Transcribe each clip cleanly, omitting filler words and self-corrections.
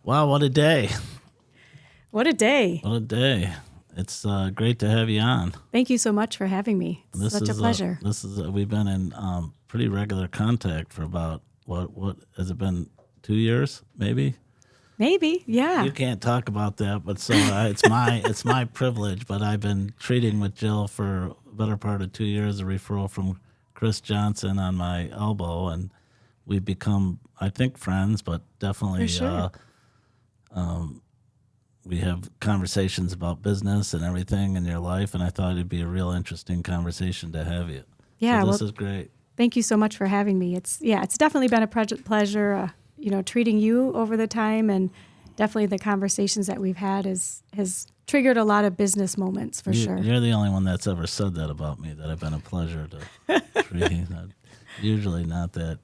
Wow, what a day. What a day. What a day. It's great to have you on. Thank you so much for having me. It's such a pleasure. We've been in pretty regular contact for about, what has it been, 2 years, maybe? Maybe, yeah. You can't talk about that, but so it's my privilege, but I've been treating with Jill for a better part of 2 years, a referral from Chris Johnson on my elbow, and we've become, I think, friends, but definitely For sure. we have conversations about business and everything in your life, and I thought it'd be a real interesting conversation to have you. Yeah, So this is great. Thank you so much for having me. It's definitely been a pleasure, treating you over the time, and definitely the conversations that we've had has triggered a lot of business moments for sure. You're the only one that's ever said that about me, that I've been a pleasure to treat. Usually not that.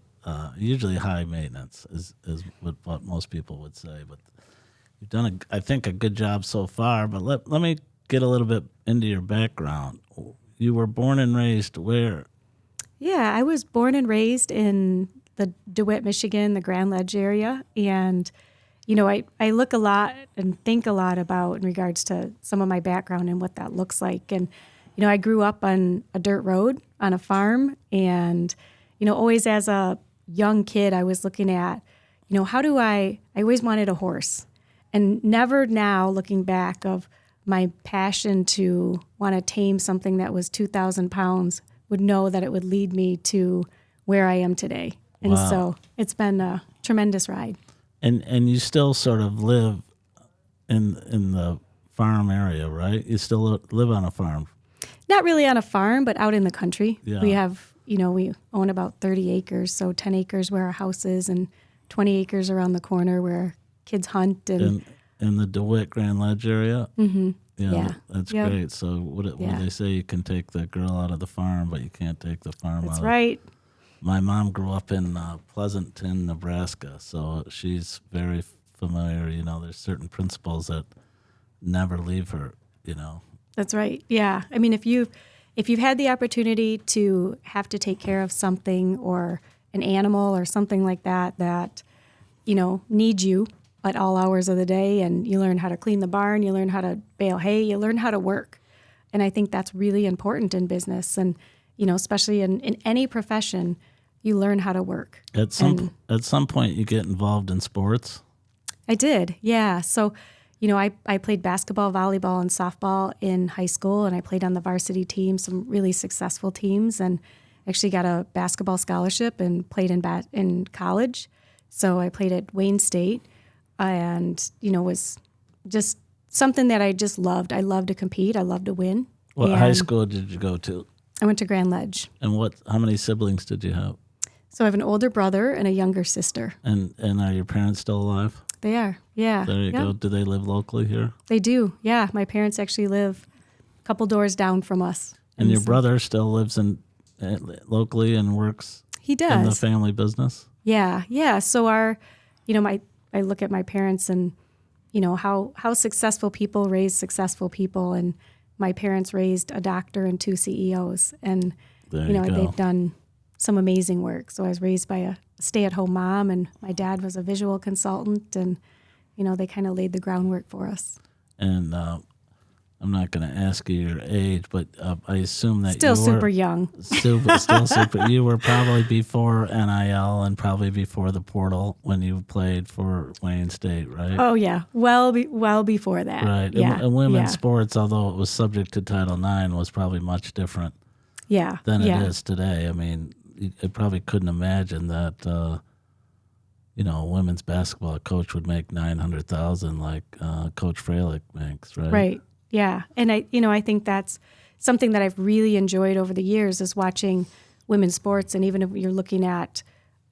Usually high maintenance is what most people would say, but you've done, I think, a good job so far. But let me get a little bit into your background. You were born and raised where? Yeah, I was born and raised in the DeWitt, Michigan, the Grand Ledge area. And, I look a lot and think a lot about in regards to some of my background and what that looks like. And, I grew up on a dirt road on a farm. And, always as a young kid, I was looking at, I always wanted a horse. And never now, looking back, of my passion to want to tame something that was 2,000 pounds, would know that it would lead me to where I am today. And Wow. So it's been a tremendous ride. And you still sort of live in the farm area, right? You still live on a farm. Not really on a farm, but out in the country. Yeah. We have, we own about 30 acres, so 10 acres where our house is and 20 acres around the corner where kids hunt. And In the DeWitt Grand Ledge area? Mhm. Yeah. That's Yep. great. So what do Yeah. they say? You can take the girl out of the farm, but you can't take the farm That's out right. My mom grew up in Pleasanton, Nebraska, so she's very familiar. There's certain principles that never leave her, That's right. Yeah. I mean, if you've had the opportunity to have to take care of something or an animal or something like that, needs you at all hours of the day, and you learn how to clean the barn, you learn how to bale hay, you learn how to work. And I think that's really important in business. And, especially in any profession, you learn how to work. At some point, you get involved in sports. I did, yeah. So, I played basketball, volleyball, and softball in high school, and I played on the varsity team, some really successful teams, and actually got a basketball scholarship and played in college. So I played at Wayne State, and, was just something that I just loved. I loved to compete. I loved to win. What And high school did you go to? I went to Grand Ledge. And how many siblings did you have? So I have an older brother and a younger sister. And are your parents still alive? They are, yeah. There you go. Do they live locally here? They do, yeah. My parents actually live a couple doors down from us. And your brother still lives locally and works He does. in the family business? Yeah. So I look at my parents and, how successful people raise successful people. And my parents raised a doctor and 2 CEOs. And, There you go. they've done some amazing work. So I was raised by a stay-at-home mom, and my dad was a visual consultant. And, they kind of laid the groundwork for us. And I'm not going to ask you your age, but I assume that Still you were super young. still super. You were probably before NIL and probably before the portal when you played for Wayne State, right? Oh, yeah. Well before that. Right. Yeah. And women's sports, although it was subject to Title IX, was probably much different Yeah. than yeah. it is today. I mean, I probably couldn't imagine that, a women's basketball coach would make $900,000 like Coach Freilich makes, right? Right. Yeah. And I think that's something that I've really enjoyed over the years is watching women's sports. And even if you're looking at,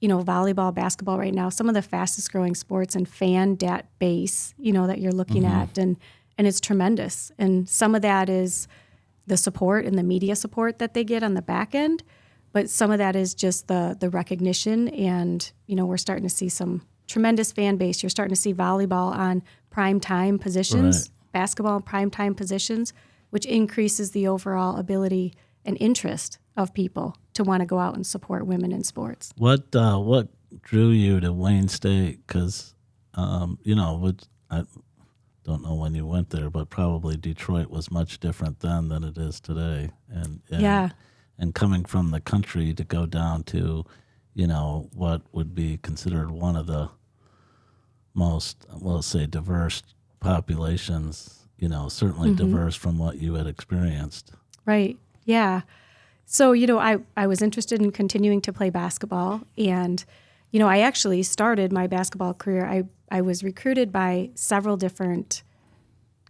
volleyball, basketball right now, some of the fastest growing sports and fan base, that you're looking at. And it's tremendous. And some of that is the support and the media support that they get on the back end. But some of that is just the recognition. And, we're starting to see some tremendous fan base. You're starting to see volleyball on prime time positions, basketball on prime time positions, which increases the overall ability and interest of people to want to go out and support women in sports. What drew you to Wayne State? Because I don't know when you went there, but probably Detroit was much different then than it is today. And coming from the country to go down to, what would be considered one of the most, we'll say, diverse populations, certainly diverse from what you had experienced. Right. Yeah. So, I was interested in continuing to play basketball. And, I actually started my basketball career. I was recruited by several different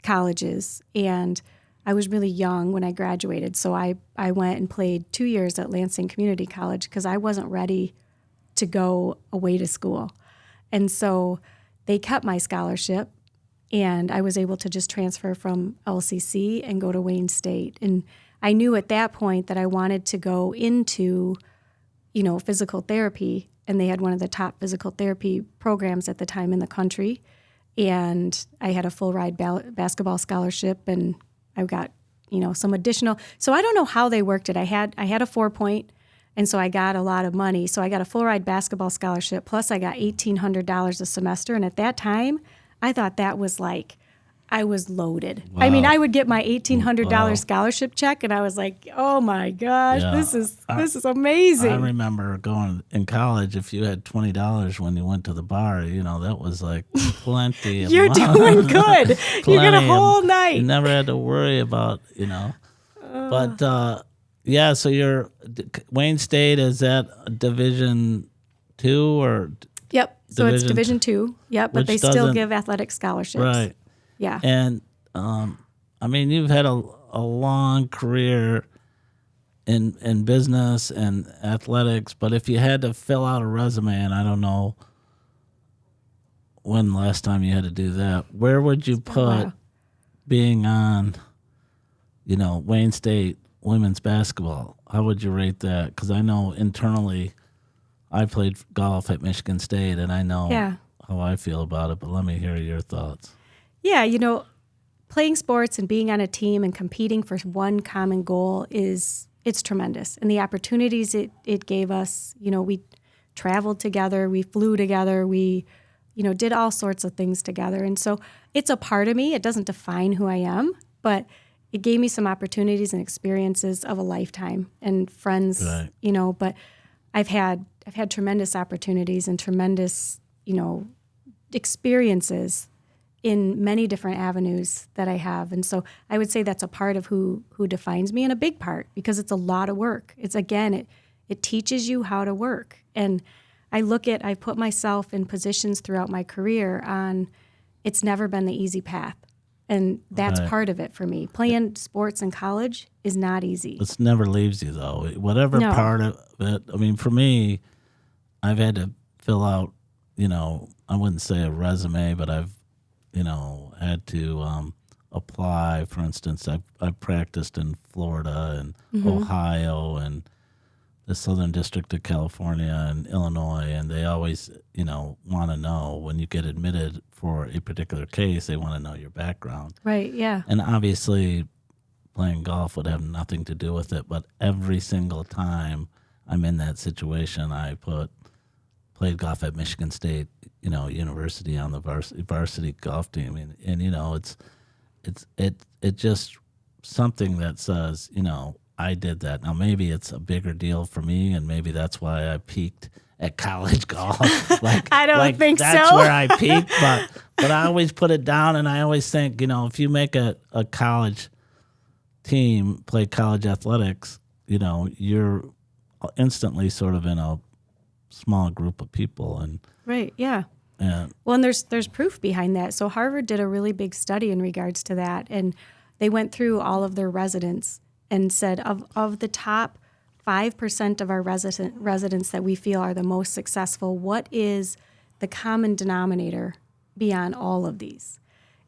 colleges, and I was really young when I graduated. So I went and played 2 years at Lansing Community College because I wasn't ready to go away to school. And so they kept my scholarship, and I was able to just transfer from LCC and go to Wayne State. And I knew at that point that I wanted to go into, physical therapy, and they had one of the top physical therapy programs at the time in the country. And I had a full ride basketball scholarship, and I got, some additional. So I don't know how they worked it. I had a 4-point, and so I got a lot of money. So I got a full ride basketball scholarship, plus I got $1,800 a semester. And at that time, I thought that was like, I was loaded. Wow. I mean, I would get my $1,800 Wow. scholarship check, and I was like, "Oh my gosh, Yeah. this is amazing." I remember going in college. If you had $20 when you went to the bar, that was like plenty. Of You're money. doing good. You get a whole night. You never had to worry about, But yeah, so you're Wayne State, is that Division II or? Yep. So it's Division Division II. Yep, but Which they still doesn't- give athletic scholarships. Right. Yeah. And you've had a long career in business and athletics, but if you had to fill out a resume, and I don't know when the last time you had to do that, where would you put being on, Wayne State women's basketball? How would you rate that? Because I know internally, I played golf at Michigan State, and I know how I feel about it, but let me hear your thoughts. Yeah, playing sports and being on a team and competing for one common goal it's tremendous. And the opportunities it gave us, we traveled together, we flew together, we, did all sorts of things together. And so it's a part of me. It doesn't define who I am, but it gave me some opportunities and experiences of a lifetime and friends, Right. But I've had tremendous opportunities and tremendous, experiences in many different avenues that I have. And so I would say that's a part of who defines me, and a big part, because it's a lot of work. It teaches you how to work. And I put myself in positions throughout my career on, it's never been the easy path. And that's Right. part of it for me. Playing sports in college is not easy. It never leaves you, though. Whatever No. part of it, for me, I've had to fill out, I wouldn't say a resume, but I've, had to apply. For instance, I've practiced in Florida and Ohio and the Southern District of California and Illinois, and they always, want to know when you get admitted for a particular case, they want to know your background. Right, yeah. And obviously, playing golf would have nothing to do with it, but every single time I'm in that situation, I played golf at Michigan State, University on the varsity golf team, and it's just something that says, I did that. Now maybe it's a bigger deal for me, and maybe that's why I peaked at college golf. I don't think that's so. where I peaked, but I always put it down, and I always think, if you make a college team play college athletics, you're instantly sort of in a small group of people, and Right, yeah. Well, and there's proof behind that. So Harvard did a really big study in regards to that, and they went through all of their residents and said of the top 5% of our residents that we feel are the most successful, what is the common denominator beyond all of these?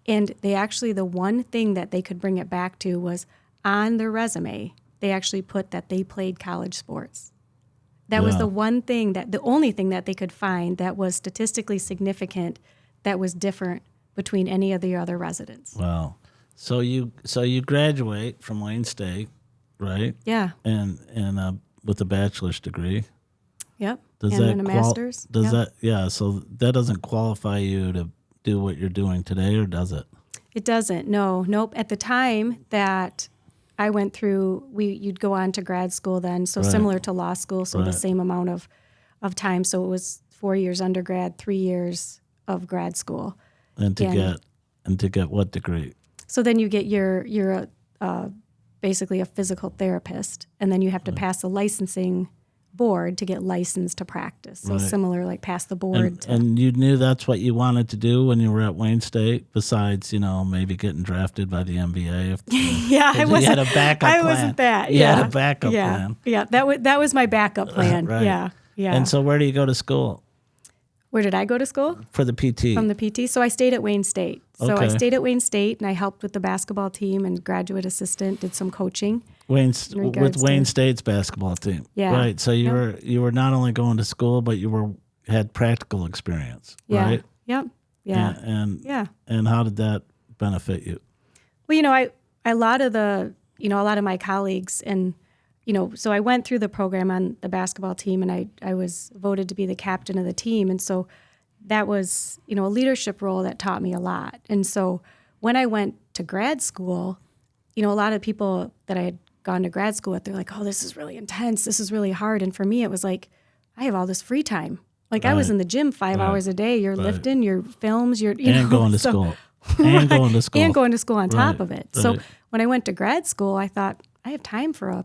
And the one thing that they could bring it back to was on their resume, they actually put that they played college sports. That was Yeah. the only thing that they could find that was statistically significant, that was different between any of the other residents. wow. So you graduate from Wayne State, right? Yeah. And with a bachelor's degree. Yep. Does and that then a master's. Does Yep. that? Yeah. So that doesn't qualify you to do what you're doing today, or does it? It doesn't. No, nope. At the time that I went through, you'd go on to grad school then, so Right. similar to law school, so the Right. same amount of time. So it was 4 years undergrad, 3 years of grad school. And to get what degree? So then you get you're basically a physical therapist, and then you have to pass a licensing board to get licensed to practice. So Right. similar, like pass the board. And you knew that's what you wanted to do when you were at Wayne State, besides, maybe getting drafted by the NBA. Yeah, I You wasn't. had a backup I plan. wasn't that. You Yeah, had a backup yeah, plan. yeah. That was my backup plan. Right. Yeah, yeah. And so where do you go to school Where did I go to school? for the PT? From the PT. So I stayed at Wayne State. So I Okay. stayed at Wayne State, and I helped with the basketball team and graduate assistant, did some coaching. with regards Wayne to- State's basketball team. Yeah. Right. So Yep. you were not only going to school, but you had practical experience. Yeah. Right. Yep. Yeah. And Yeah. and how did that benefit you? Well, a lot of my colleagues and, so I went through the program on the basketball team, and I was voted to be the captain of the team. And so that was, a leadership role that taught me a lot. And so when I went to grad school, a lot of people that I had gone to grad school with, they're like, oh, this is really intense. This is really hard. And for me, it was like, I have all this free time. Like I was Right. in the gym 5 Right. hours a day. You're Right. lifting, your films, you're, And going to so- school. And going to school. and going to school on top Right, of it. So right. when I went to grad school, I thought I have time for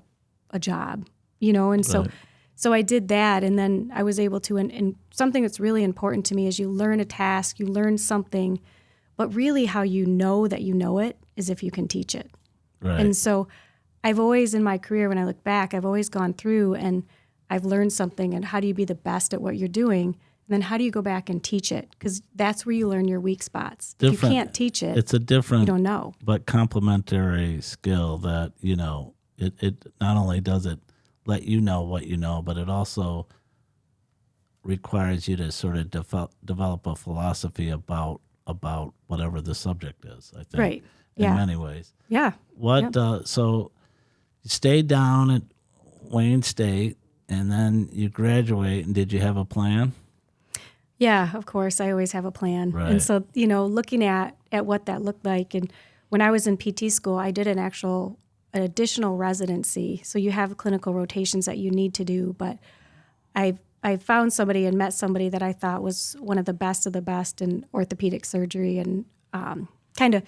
a job, and so Right. so I did that, and then I was able to. And something that's really important to me is you learn a task, you learn something, but really how you know that you know it is if you can teach it. Right. And so I've always in my career, when I look back, I've always gone through and I've learned something. And how do you be the best at what you're doing? And then how do you go back and teach it? Because that's where you learn your weak spots. If you Different- can't teach it, It's a you different don't know. but complementary skill that, it not only does it let you know what you know, but it also requires you to sort of develop a philosophy about whatever the subject is, I think. Right. In Yeah. many ways. Yeah. So you stayed down at Wayne State and then you graduate, and did you have a plan? Yeah, of course. I always have a plan. Right. And so, looking at what that looked like. And when I was in PT school, I did an additional residency. So you have clinical rotations that you need to do. But I found somebody and met somebody that I thought was one of the best in orthopedic surgery, and kind of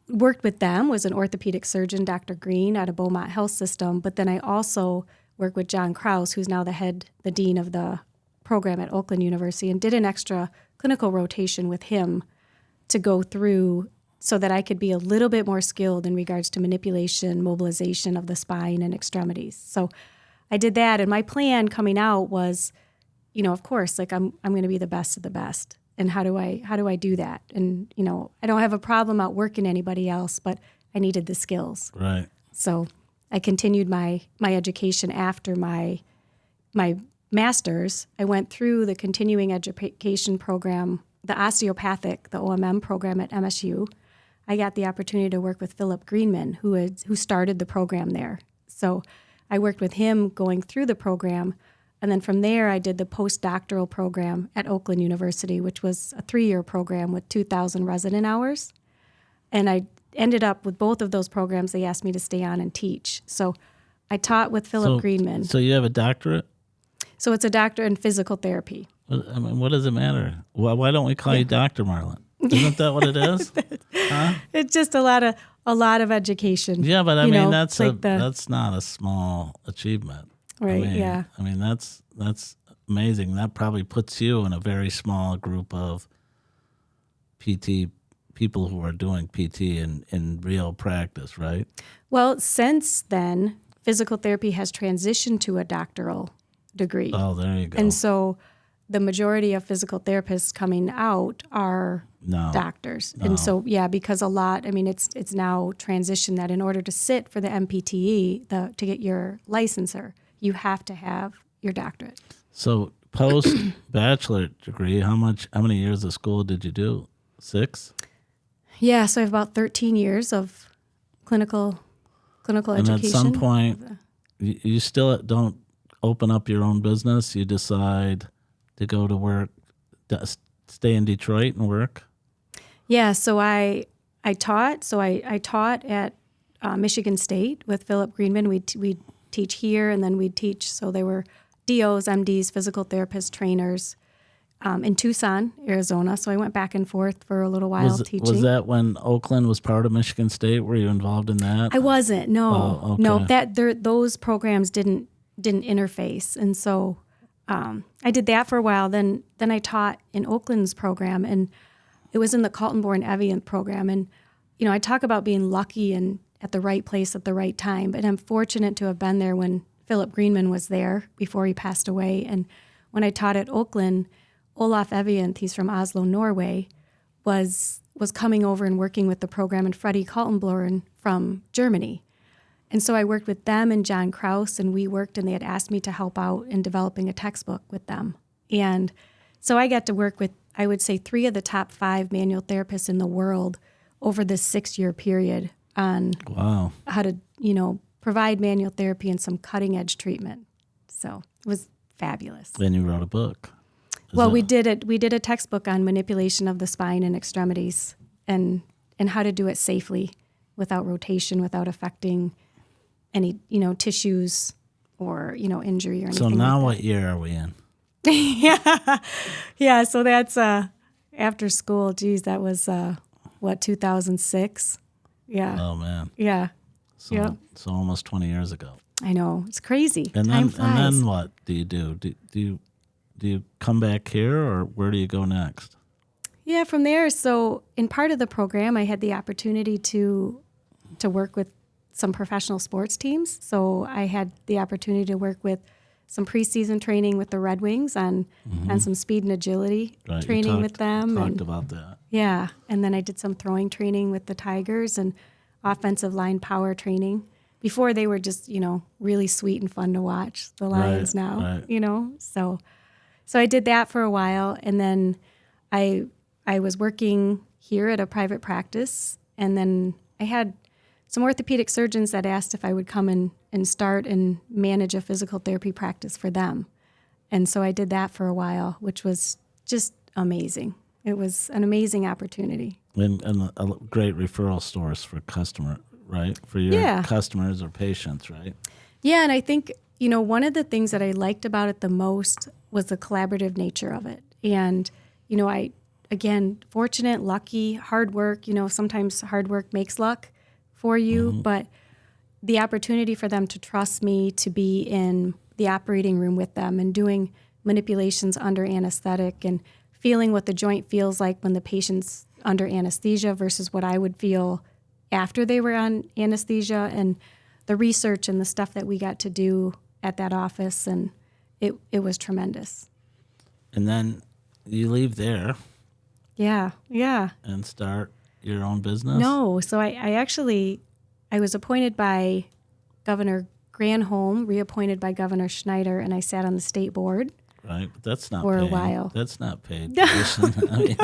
worked with them, was an orthopedic surgeon, Dr. Green, out of Beaumont Health System. But then I also worked with John Krause, who's now the dean of the program at Oakland University, and did an extra clinical rotation with him to go through so that I could be a little bit more skilled in regards to manipulation, mobilization of the spine and extremities. So I did that, and my plan coming out was, of course, like I'm going to be the best of the best. And how do I do that? And I don't have a problem outworking anybody else, but I needed the skills. Right. So I continued my education after my master's. I went through the continuing education program, the osteopathic, the OMM program at MSU. I got the opportunity to work with Philip Greenman, who started the program there. So I worked with him going through the program. And then from there, I did the postdoctoral program at Oakland University, which was a 3-year program with 2,000 resident hours. And I ended up with both of those programs. They asked me to stay on and teach. So I taught with Philip Greenman. So you have a doctorate? So it's a doctorate in physical therapy. I mean, what does it matter? Why don't we call you Dr. Marlan? Isn't that what it is? Huh? It's just a lot of education. Yeah, but I mean, that's like that's not a small achievement. Right, I mean, yeah. I mean, that's amazing. That probably puts you in a very small group of PT people who are doing PT in real practice, right? Well, since then, physical therapy has transitioned to a doctoral degree. Oh, there you go. And so the majority of physical therapists coming out are No. doctors. No. And so, it's now transitioned that in order to sit for the MPTE, to get your licensure, you have to have your doctorate. So post bachelor degree, how many years of school did you do? 6? Yeah, so I have about 13 years of clinical And education. at some point, you still don't open up your own business, you decide to go to work, stay in Detroit and work? Yeah, so I taught. So I taught at Michigan State with Philip Greenman. We'd teach here, and then we'd teach. So they were DOs, MDs, physical therapists, trainers in Tucson, Arizona. So I went back and forth for a little while teaching. Was that when Oakland was part of Michigan State? Were you involved in that? I wasn't. No, Oh, okay. no. Those programs didn't interface, and so I did that for a while. Then I taught in Oakland's program, and it was in the Kaltenborn-Evian program. And I talk about being lucky and at the right place at the right time. But I'm fortunate to have been there when Philip Greenman was there before he passed away. And when I taught at Oakland, Olaf Evian, he's from Oslo, Norway, was coming over and working with the program, and Freddie Kaltenborn from Germany. And so I worked with them and John Kraus, and we worked, and they had asked me to help out in developing a textbook with them. And so I got to work with, I would say, 3 of the top 5 manual therapists in the world over this 6-year period on how to, provide manual therapy and some cutting-edge treatment. So it was fabulous. Then you wrote a book. We did a textbook on manipulation of the spine and extremities and how to do it safely without rotation, without affecting any, tissues or, injury or anything. So now like what year are we in? Yeah. So that's after school. Geez, that was 2006. Yeah. Oh man. Yeah. So almost 20 years ago. I know, it's crazy. And Time flies. then what do you do? Do you come back here, or where do you go next? Yeah, from there. So in part of the program, I had the opportunity to work with some professional sports teams. So I had the opportunity to work with some preseason training with the Red Wings on some speed and agility training with them. Talked about that. Yeah, and then I did some throwing training with the Tigers and offensive line power training. Before they were just, really sweet and fun to watch, the Lions now, So I did that for a while, and then I was working here at a private practice, and then I had some orthopedic surgeons that asked if I would come and start and manage a physical therapy practice for them. And so I did that for a while, which was just amazing. It was an amazing opportunity. And a great referral source for customer, right? For your customers or patients, right? Yeah, and I think, one of the things that I liked about it the most was the collaborative nature of it. And, I, again, fortunate, lucky, hard work, sometimes hard work makes luck for you, but the opportunity for them to trust me to be in the operating room with them and doing manipulations under anesthetic and feeling what the joint feels like when the patient's under anesthesia versus what I would feel after they were on anesthesia, and the research and the stuff that we got to do at that office, and it was tremendous. And then you leave there. Yeah. And start your own business? No, so I was appointed by Governor Granholm, reappointed by Governor Schneider, and I sat on the state board. Right, but that's not for paid. a while. That's not paid position.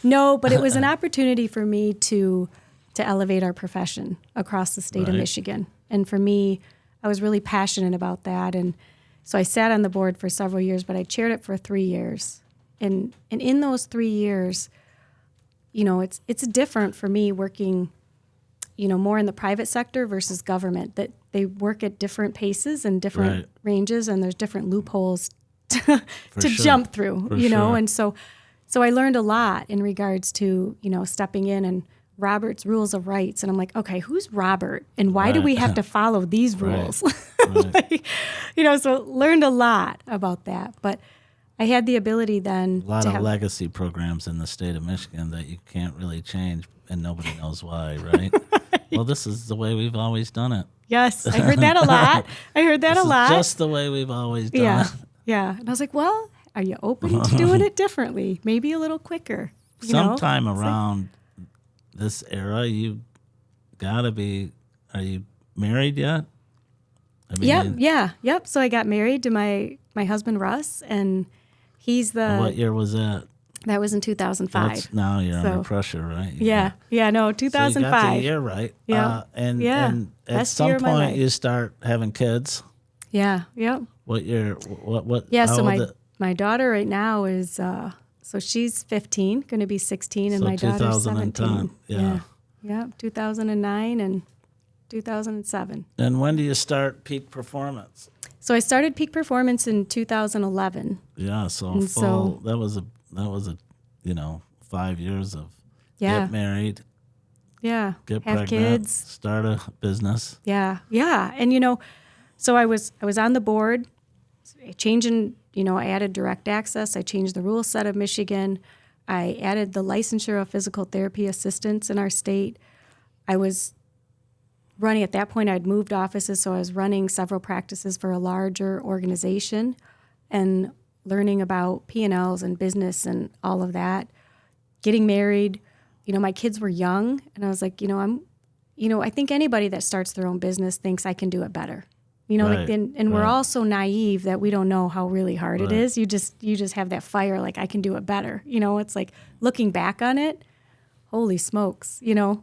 No, but it was an opportunity for me to elevate our profession across the state of Michigan. And for me, I was really passionate about that. And so I sat on the board for several years, but I chaired it for 3 years. And in those 3 years, it's different for me working, more in the private sector versus government, that they work at different paces and different ranges, and there's different loopholes to jump through, And so I learned a lot in regards to, stepping in and Robert's Rules of Rights. And I'm like, okay, who's Robert? And why do we have to follow these rules? So learned a lot about that. But I had the ability then a lot of legacy programs in the state of Michigan that you can't really change, and nobody knows why, right? Well, this is the way we've always done it. Yes, I heard that a lot. This is just the way we've always done it. Yeah. And I was like, well, are you open to doing it differently? Maybe a little quicker. Sometime around this era, you gotta be. Are you married yet? Yep. So I got married to my husband Russ, and he's the. What year was that? That was in 2005. Now you're under pressure, right? Yeah. No, 2005. So you got the year right. Yeah. And at some point you start having kids. Yeah. Yep. What year? What? Yeah, how so old my daughter right now is so she's 15, going to be 16, and So my daughter's 2010, 17. yeah. Yeah, 2009 and 2007. And when do you start peak performance? So I started Peak Performance in 2011. Yeah, so And full. so- That was a 5 years of Yeah. get married, Yeah, get have pregnant, kids. start a business. Yeah, yeah, and so I was on the board, changing. I added direct access. I changed the rule set of Michigan. I added the licensure of physical therapy assistants in our state. I was running at that point. I'd moved offices, so I was running several practices for a larger organization, and learning about P&Ls and business and all of that. Getting married. My kids were young, and I was like, I think anybody that starts their own business thinks I can do it better. Right, And we're right. all so naive that we don't know how really hard it Right. is. You just have that fire, like I can do it better. It's like looking back on it, holy smokes, Yeah,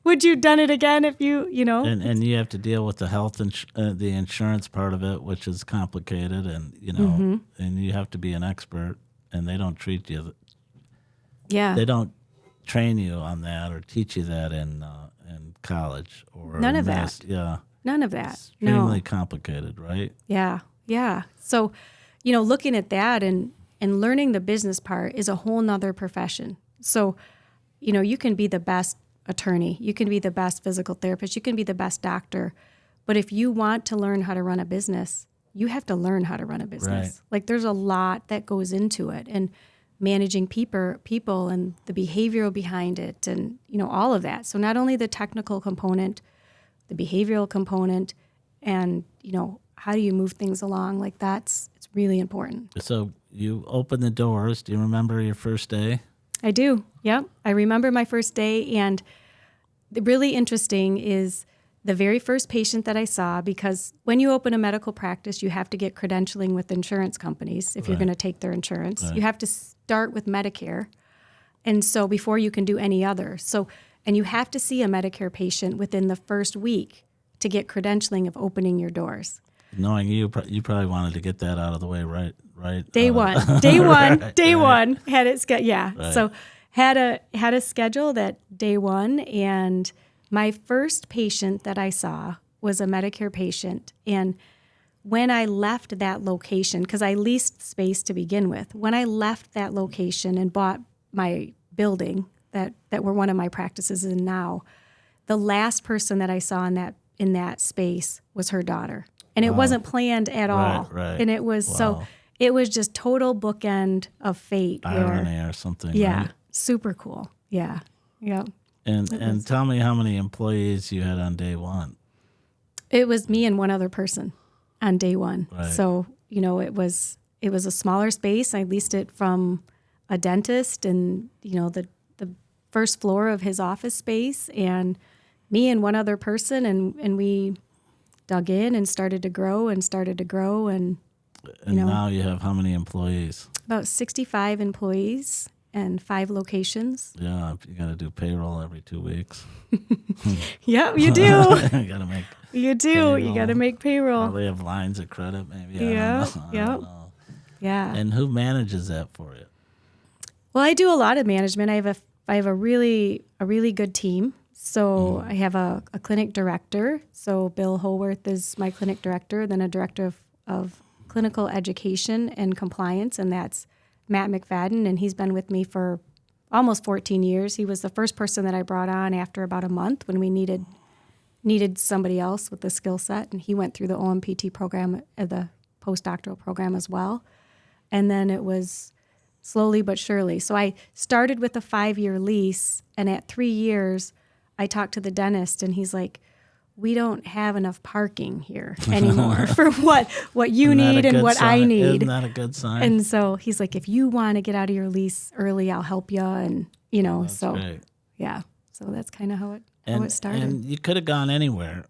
would you done it again if you. and you have to deal with the the insurance part of it, which is complicated, and Mm-hmm. and you have to be an expert, and they don't treat you. Yeah. They don't train you on that or teach you that in college or None of that. Yeah, None of that. extremely No. complicated, right? Yeah, yeah. So, looking at that and learning the business part is a whole nother profession. So, you can be the best attorney, you can be the best physical therapist, you can be the best doctor, but if you want to learn how to run a business, you have to learn how to run a business. Right. Like there's a lot that goes into it, and managing people and the behavioral behind it, and all of that. So not only the technical component, the behavioral component, and how do you move things along? Like it's really important. So you open the doors. Do you remember your first day? I do. Yep. I remember my first day, and the really interesting is the very first patient that I saw, because when you open a medical practice, you have to get credentialing with insurance companies if you're Right. going to take their insurance. Right. You have to start with Medicare. And so before you can do any other. So, and you have to see a Medicare patient within the first week to get credentialing of opening your doors. Knowing you probably wanted to get that out of the way, right? Day out one, of- day one, Right, day right. one had it. Yeah. Right. So had a schedule that day one, and my first patient that I saw was a Medicare patient. And when I left that location, because I leased space to begin with, when I left that location and bought my building that were one of my practices in now, the last person that I saw in that space was her daughter. And it wasn't planned at all. Right. And it was Wow. it was just total bookend of fate. Irony or something. Yeah. Right? Super cool. Yeah. Yeah. And tell me how many employees you had on day one. It was me and one other person on day one. Right. So, it was a smaller space. I leased it from a dentist, and, the first floor of his office space, and me and one other person, and we dug in and started to grow. And Now you have how many employees? about 65 employees and 5 locations. Yeah, you got to do payroll every 2 weeks. Yeah, you do. You got to make. You do. You Payroll. got to make payroll. Probably have lines of credit, maybe. Yeah, I don't yep. know. Yeah. And who manages that for you? Well, I do a lot of management. I have a really good team. So I have a clinic director. So Bill Holworth is my clinic director, then a director of clinical education and compliance, and that's Matt McFadden, and he's been with me for almost 14 years. He was the first person that I brought on after about a month when we needed somebody else with the skill set, and he went through the OMPT program, the postdoctoral program as well. And then it was slowly but surely. So I started with a 5-year lease, and at 3 years, I talked to the dentist, and he's like, "We don't have enough parking here anymore for what you Isn't that need a and good what I sign? need." Isn't that a good sign? And so he's like, "If you want to get out of your lease early, I'll help you." And That's so great. yeah, so that's kind of how it started. And you could have gone anywhere,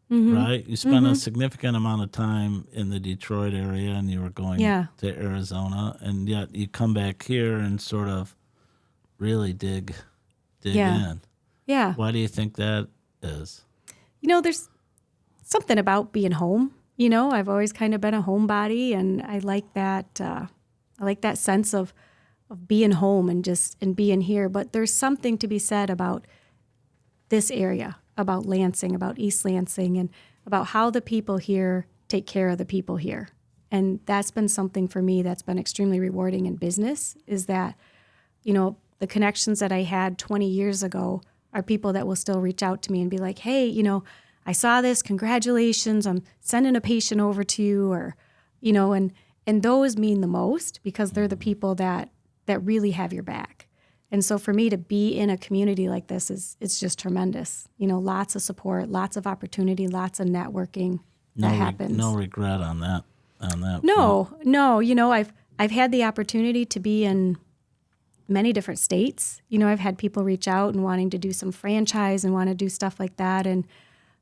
right? You spent a significant amount of time in the Detroit area, and you were going Yeah. to Arizona, and yet you come back here and sort of really dig Yeah. in. Yeah. Why do you think that is? There's something about being home. I've always kind of been a homebody, and I like that. I like that sense of being home and being here. But there's something to be said about this area, about Lansing, about East Lansing, and about how the people here take care of the people here. And that's been something for me that's been extremely rewarding in business, is that, the connections that I had 20 years ago are people that will still reach out to me and be like, hey, I saw this, congratulations, I'm sending a patient over to you, or, and those mean the most because they're the people that really have your back. And so for me to be in a community like this it's just tremendous. Lots of support, lots of opportunity, lots of networking that happens. No regret on that. No. I've had the opportunity to be in many different states. I've had people reach out and wanting to do some franchise and want to do stuff like that. And,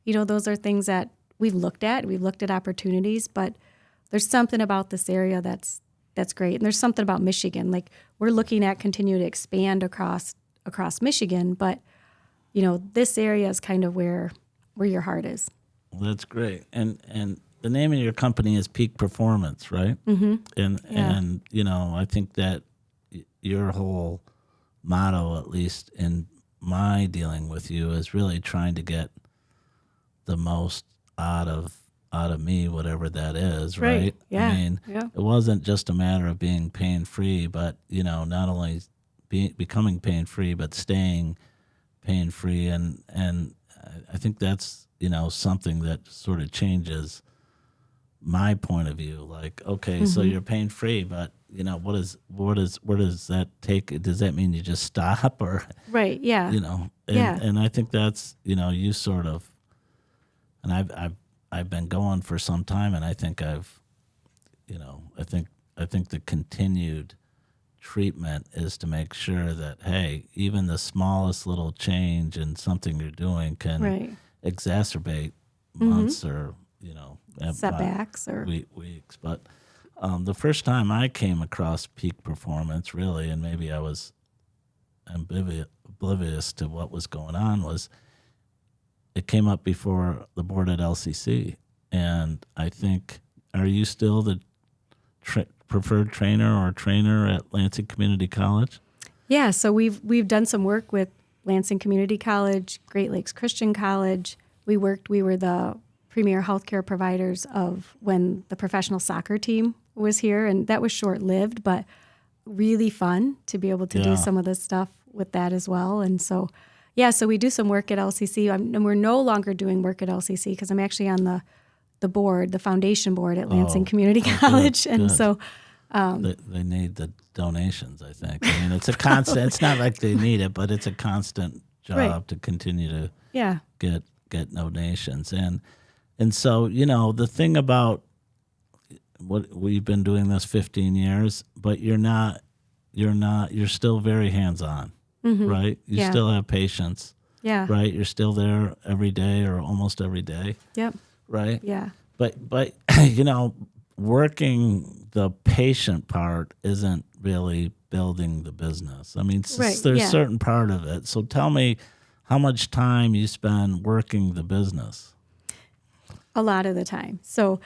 those are things that we've looked at. We've looked at opportunities, but there's something about this area that's great. And there's something about Michigan. Like, we're looking at continue to expand across Michigan, but, this area is kind of where your heart is. Well, that's great. And the name of your company is Peak Performance, right? Mm-hmm. And I think that your whole motto, at least in my dealing with you, is really trying to get the most out of me, whatever that is, right? Yeah. I mean, It wasn't just a matter of being pain-free, but, not only becoming pain-free, but staying pain-free. And I think that's, something that sort of changes my point of view. Like, okay, so you're pain-free, but, where does that take? Does that mean you just stop, or? Right, yeah. And I think that's, you sort of, and I've been going for some time, and I think I think the continued treatment is to make sure that, hey, even the smallest little change in something you're doing can exacerbate months or, setbacks or weeks. But the first time I came across Peak Performance, really, and maybe I was oblivious to what was going on, was it came up before the board at LCC. And I think, are you still the preferred trainer or trainer at Lansing Community College? Yeah, so we've done some work with Lansing Community College, Great Lakes Christian College. We were the premier healthcare providers of when the professional soccer team was here, and that was short-lived, but really fun to be able to do some of this stuff with that as well. And so, so we do some work at LCC, and we're no longer doing work at LCC because I'm actually on the board, the foundation board at Lansing Community College. Good, and good. so they need the donations, I think. I mean, it's a constant, it's not like they need it, but it's a constant job to continue to get donations. And so, the thing about what we've been doing this 15 years, but you're still very hands-on, right? You still have patients, right? You're still there every day or almost every day. Yep. Right? Yeah. But working the patient part isn't really building the business. I mean, there's a certain part of it. So tell me how much time you spend working the business. A lot of the time. So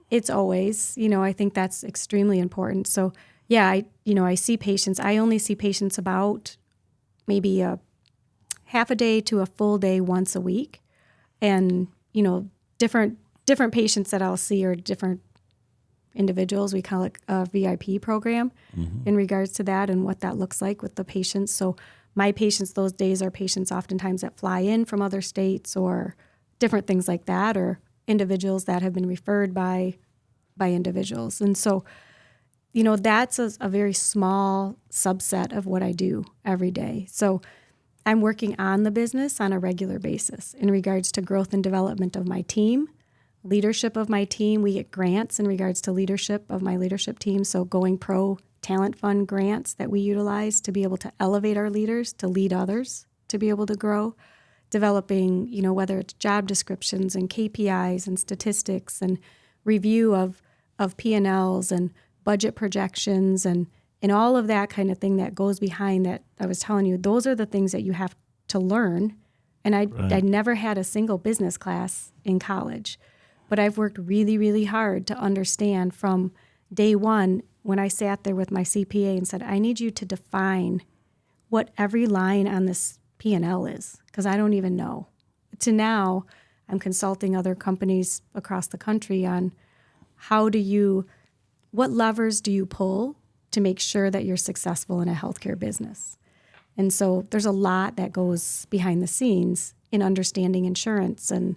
it's always, I think that's extremely important. So I see patients. I only see patients about maybe a half a day to a full day once a week. And, different patients that I'll see are different individuals. We call it a VIP program in regards to that and what that looks like with the patients. So my patients those days are patients oftentimes that fly in from other states or different things like that, or individuals that have been referred by individuals. And so, that's a very small subset of what I do every day. So I'm working on the business on a regular basis in regards to growth and development of my team, leadership of my team. We get grants in regards to leadership of my leadership team. So Going Pro Talent Fund grants that we utilize to be able to elevate our leaders, to lead others, to be able to grow. Developing, whether it's job descriptions and KPIs and statistics and review of P&Ls and budget projections and all of that kind of thing that goes behind that. I was telling you, those are the things that you have to learn. And I never had a single business class in college. But I've worked really, really hard to understand from day one when I sat there with my CPA and said, I need you to define what every line on this P&L is, because I don't even know. To now, I'm consulting other companies across the country on what levers do you pull to make sure that you're successful in a healthcare business. And so there's a lot that goes behind the scenes in understanding insurance and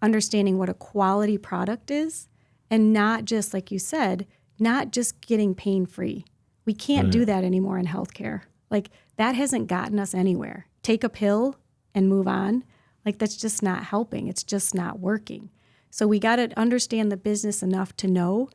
understanding what a quality product is, and not just, like you said, not just getting pain-free. We can't do that anymore in healthcare. Like, that hasn't gotten us anywhere. Take a pill and move on. Like, that's just not helping. It's just not working. So we got to understand the business enough to know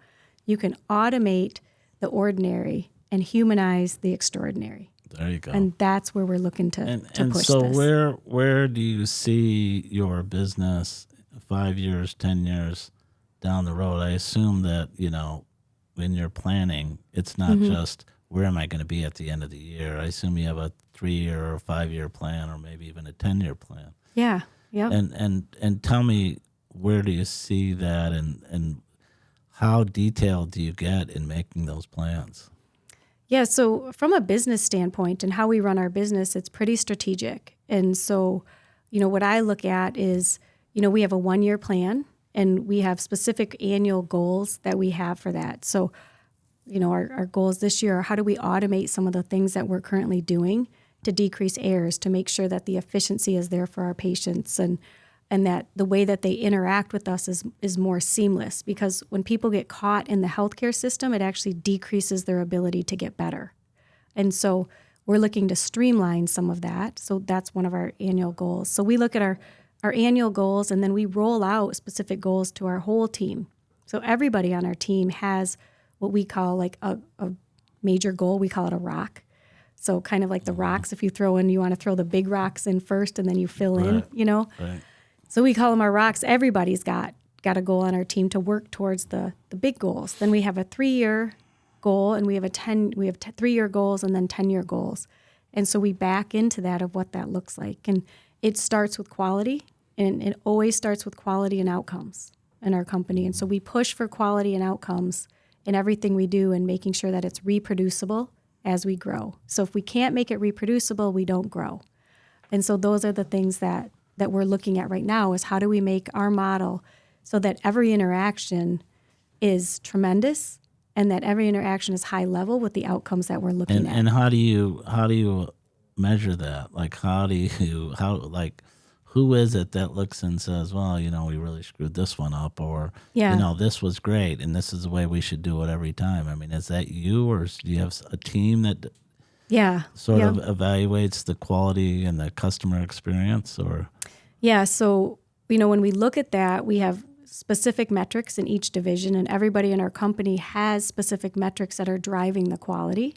you can automate the ordinary and humanize the extraordinary. There you go. And that's where we're looking to push so this. where do you see your business 5 years, 10 years down the road? I assume that, when you're planning, it's not just where am I going to be at the end of the year. I assume you have a 3-year or 5-year plan, or maybe even a 10-year plan. Yeah. Yeah. And tell me, where do you see that, and how detailed do you get in making those plans? Yeah, so from a business standpoint and how we run our business, it's pretty strategic. And so, what I look at is, we have a 1-year plan, and we have specific annual goals that we have for that. So, our goals this year are, how do we automate some of the things that we're currently doing to decrease errors, to make sure that the efficiency is there for our patients, and that the way that they interact with us is more seamless. Because when people get caught in the healthcare system, it actually decreases their ability to get better. And so we're looking to streamline some of that. So that's one of our annual goals. So we look at our annual goals, and then we roll out specific goals to our whole team. So everybody on our team has what we call like a major goal. We call it a rock. So kind of like the rocks, if you want to throw the big rocks in first, and then you fill in, Right. So we call them our rocks. Everybody's got a goal on our team to work towards the big goals. Then we have a 3-year goal, and we have 3-year goals, and then 10-year goals. And so we back into that of what that looks like. And it starts with quality, and it always starts with quality and outcomes in our company. And so we push for quality and outcomes in everything we do, and making sure that it's reproducible as we grow. So if we can't make it reproducible, we don't grow. And so those are the things that we're looking at right now, is how do we make our model so that every interaction is tremendous, and that every interaction is high level with the outcomes that we're looking at. And how do you measure that? Like, who is it that looks and says, well, we really screwed this one up, or, this was great, and this is the way we should do it every time? I mean, is that you, or do you have a team that sort of evaluates the quality and the customer experience, or? Yeah, so, when we look at that, we have specific metrics in each division, and everybody in our company has specific metrics that are driving the quality.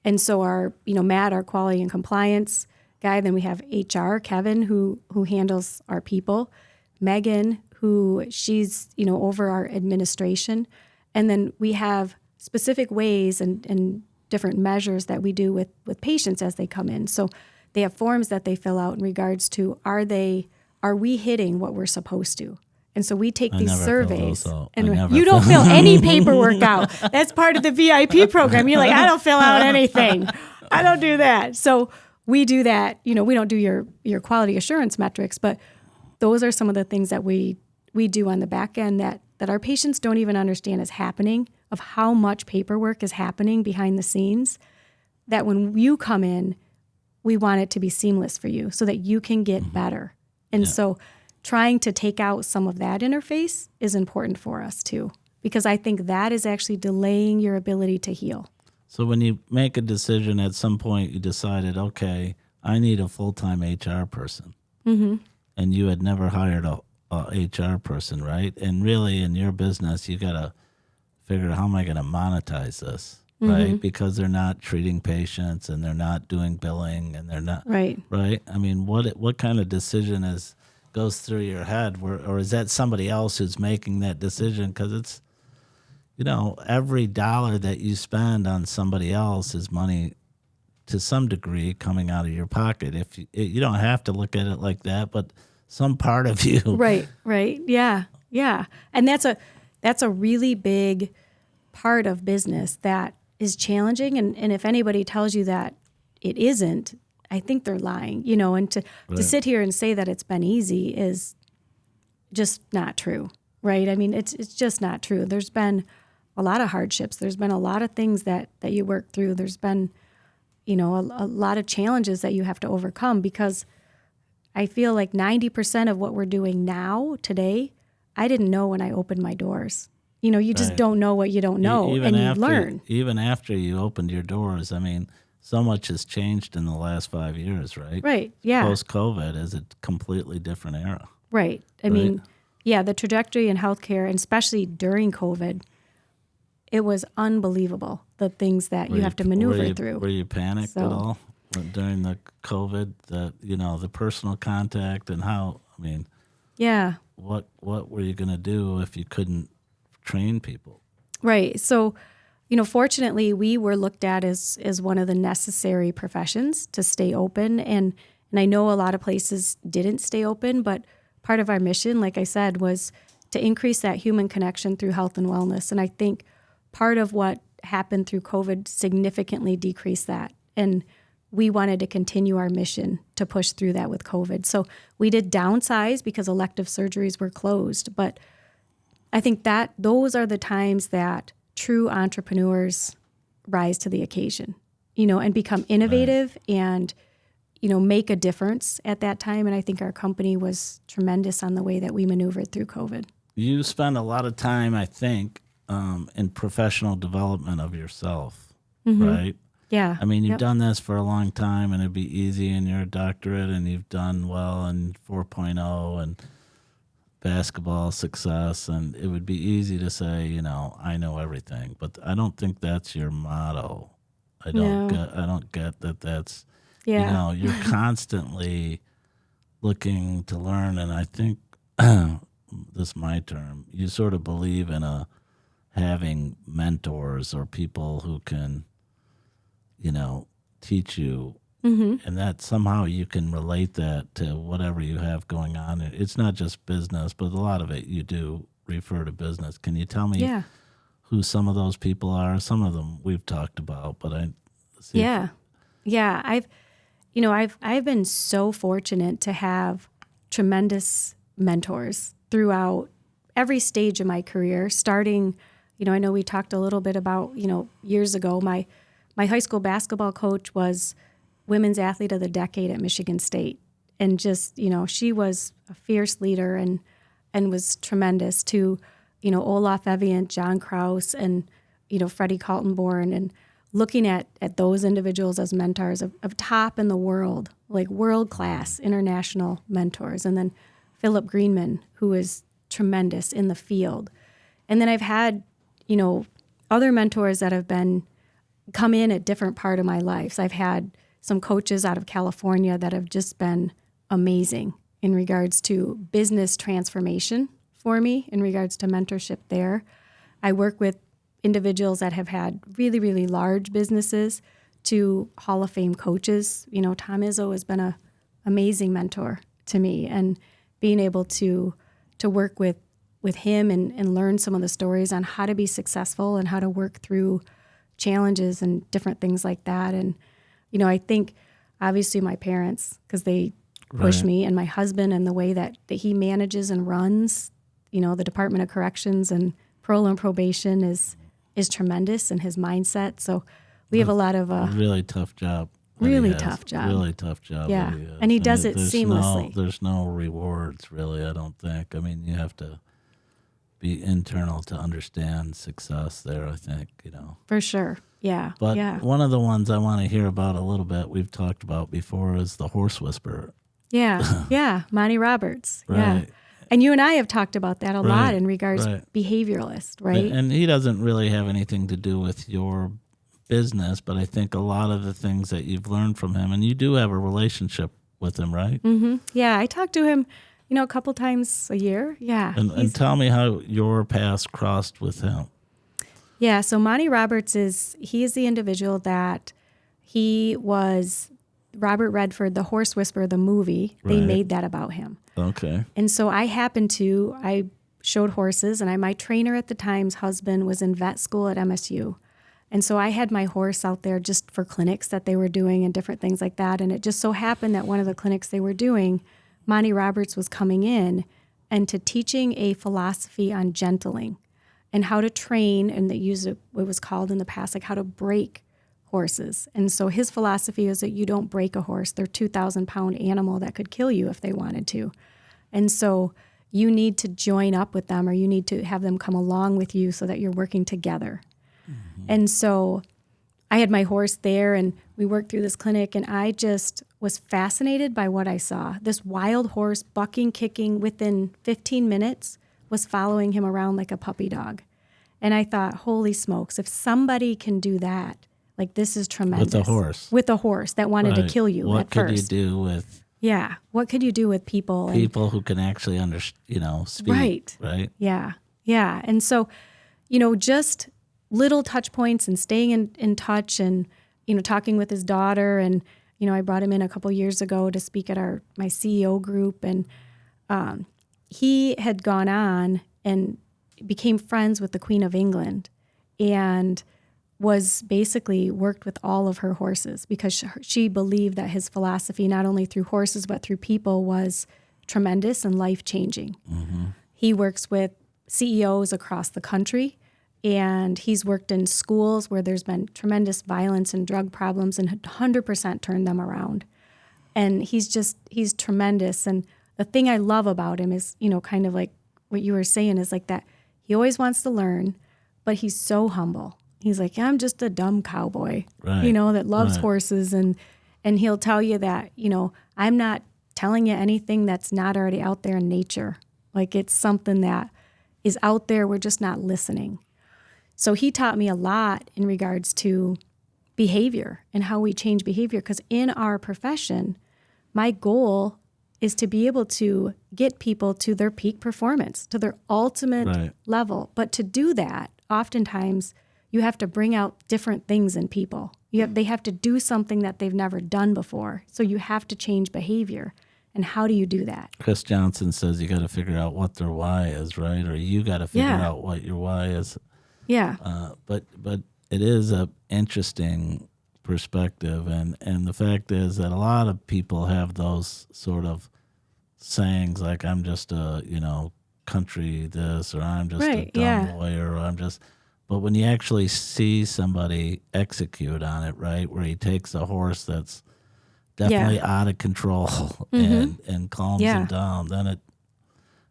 And so our, Matt, our quality and compliance guy, then we have HR, Kevin, who handles our people, Megan, she's, over our administration. And then we have specific ways and different measures that we do with patients as they come in. So they have forms that they fill out in regards to, are we hitting what we're supposed to? And so we take these surveys, and you don't fill any paperwork out. That's part of the VIP program. You're like, I don't fill out anything. I don't do that. So we do that. We don't do your quality assurance metrics, but those are some of the things that we do on the back end that our patients don't even understand is happening, of how much paperwork is happening behind the scenes, that when you come in, we want it to be seamless for you so that you can get better. And so trying to take out some of that interface is important for us too, because I think that is actually delaying your ability to heal. So when you make a decision, at some point you decided, okay, I need a full-time HR person. Mm-hmm. And you had never hired a HR person, right? And really in your business, you got to figure out, how am I going to monetize this, right? Because they're not treating patients, and they're not doing billing, and they're not, right? I mean, what kind of decision goes through your head, or is that somebody else who's making that decision? Because it's, every dollar that you spend on somebody else is money to some degree coming out of your pocket. If you don't have to look at it like that, but some part of you. Right. Yeah. Yeah. And that's a really big part of business that is challenging. And if anybody tells you that it isn't, I think they're lying, and to sit here and say that it's been easy is just not true, right? I mean, it's just not true. There's been a lot of hardships. There's been a lot of things that you work through. There's been, a lot of challenges that you have to overcome, because I feel like 90% of what we're doing now, today, I didn't know when I opened my doors. You just don't know what you don't know, and you learn. Even after you opened your doors, I mean, so much has changed in the last 5 years, right? Right, yeah. Post-COVID is a completely different era. Right. I mean, yeah, the trajectory in healthcare, and especially during COVID, it was unbelievable, the things that you have to maneuver through. Were you panicked at all during the COVID, the personal contact and how, yeah. What were you going to do if you couldn't train people? Right. So, fortunately, we were looked at as one of the necessary professions to stay open. And I know a lot of places didn't stay open, but part of our mission, like I said, was to increase that human connection through health and wellness. And I think part of what happened through COVID significantly decreased that. And we wanted to continue our mission to push through that with COVID. So we did downsize because elective surgeries were closed. But I think that those are the times that true entrepreneurs rise to the occasion, and become innovative and, make a difference at that time. And I think our company was tremendous on the way that we maneuvered through COVID. You spend a lot of time, I think, in professional development of yourself, right? Yeah. I mean, you've done this for a long time, and it'd be easy in your doctorate, and you've done well in 4.0 and basketball success, and it would be easy to say, I know everything. But I don't think that's your motto. I don't get that that's, you're constantly looking to learn, and I think, this is my term, you sort of believe in having mentors or people who can, teach you, and that somehow you can relate that to whatever you have going on. It's not just business, but a lot of it you do refer to business. Can you tell me who some of those people are? Some of them we've talked about, but I've been so fortunate to have tremendous mentors throughout every stage of my career, starting, I know we talked a little bit about, years ago, my high school basketball coach was Women's Athlete of the Decade at Michigan State. And just, she was a fierce leader and was tremendous, to, Olaf Evian, John Krause, and, Freddie Kaltenborn, and looking at those individuals as mentors of top in the world, like world-class international mentors. And then Philip Greenman, who is tremendous in the field. And then I've had, other mentors that have come in at different part of my life. So I've had some coaches out of California that have just been amazing in regards to business transformation for me, in regards to mentorship there. I work with individuals that have had really, really large businesses to Hall of Fame coaches. Tom Izzo has been an amazing mentor to me, and being able to work with him and learn some of the stories on how to be successful and how to work through challenges and different things like that. And, I think obviously my parents, because they pushed me, and my husband, and the way that he manages and runs, the Department of Corrections and parole and probation is tremendous, and his mindset. So we have a lot of really tough job. Really tough job. Really tough job. Yeah. And he does it seamlessly. There's no rewards, really, I don't think. I mean, you have to be internal to understand success there, I think, For sure. Yeah. But one of the ones I want to hear about a little bit, we've talked about before, is the horse whisperer. Yeah. Yeah. Monty Roberts. Right. Yeah. And you and I have talked about that a lot in regards to behavioralist, right? And he doesn't really have anything to do with your business, but I think a lot of the things that you've learned from him, and you do have a relationship with him, right? Mm-hmm. Yeah, I talk to him, a couple times a year. Yeah. And tell me how your paths crossed with him. Yeah, so Monty Roberts is the individual that he was Robert Redford, the Horse Whisperer, the movie. They made that about him. Okay. And so I showed horses, and my trainer at the time's husband was in vet school at MSU. And so I had my horse out there just for clinics that they were doing and different things like that. And it just so happened that one of the clinics they were doing, Monty Roberts was coming in and to teaching a philosophy on gentling and how to train, and they used it, what was called in the past, like how to break horses. And so his philosophy is that you don't break a horse. They're 2,000-pound animal that could kill you if they wanted to. And so you need to join up with them, or you need to have them come along with you so that you're working together. Mm-hmm. And so I had my horse there, and we worked through this clinic, and I just was fascinated by what I saw. This wild horse bucking, kicking, within 15 minutes was following him around like a puppy dog. And I thought, holy smokes, if somebody can do that, like this is tremendous. With a horse. With a horse that wanted to kill you what at first. What could you do with... Yeah. What could you do with people? People who can actually speak. Right. Yeah. Yeah. And so, just little touch points and staying in touch and, talking with his daughter. And, I brought him in a couple years ago to speak at my CEO group. And he had gone on and became friends with the Queen of England and was basically worked with all of her horses because she believed that his philosophy, not only through horses but through people, was tremendous and life-changing. Mm-hmm. He works with CEOs across the country, and he's worked in schools where there's been tremendous violence and drug problems and 100% turned them around. And he's tremendous. And the thing I love about him is, kind of like what you were saying, is like that he always wants to learn, but he's so humble. He's like, I'm just a dumb cowboy, right. That loves horses. And he'll tell you that, I'm not telling you anything that's not already out there in nature. Like it's something that is out there. We're just not listening. So he taught me a lot in regards to behavior and how we change behavior. Because in our profession, my goal is to be able to get people to their peak performance, to their ultimate level. But to do that, oftentimes, you have to bring out different things in people. They have to do something that they've never done before. So you have to change behavior. And how do you do that? Chris Johnson says you got to figure out what their why is, right? Or you got to figure out what your why is. Yeah. But it is a interesting perspective, and the fact is that a lot of people have those sort of sayings like I'm just a country this, or I'm just a dumb lawyer, or I'm just. But when you actually see somebody execute on it, right, where he takes a horse that's definitely out of control and calms him down, then it